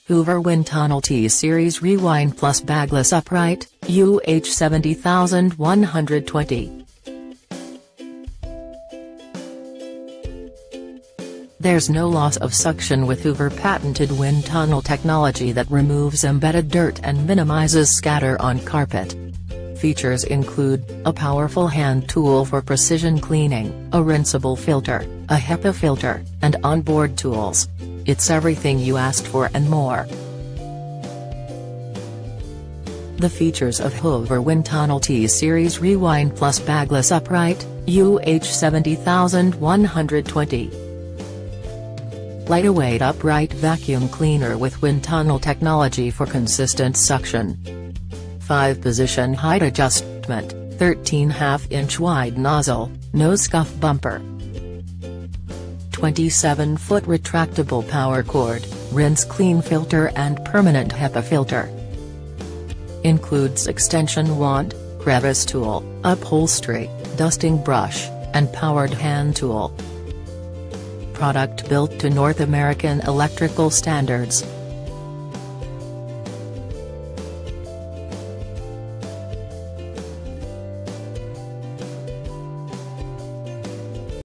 Hoover Windtunnel T-Series Rewind Plus Bagless Upright, UH70120. There's no loss of suction with Hoover patented WindTunnel technology that removes embedded dirt and minimizes scatter on carpet. Features include, a powerful hand tool for precision cleaning, a rinsable filter, a HEPA filter, and onboard tools. It's everything you asked for and more. The features of Hoover Windtunnel T-Series Rewind Plus Bagless Upright, UH70120. Lightweight upright vacuum cleaner with WindTunnel technology for consistent suction. 5-position height adjustment, 13.5-inch wide nozzle, no-scuff bumper. 27-foot retractable power cord, rinse clean filter and permanent HEPA filter. Includes extension wand, crevice tool, upholstery, dusting brush, and powered hand tool. Product built to North American electrical standards.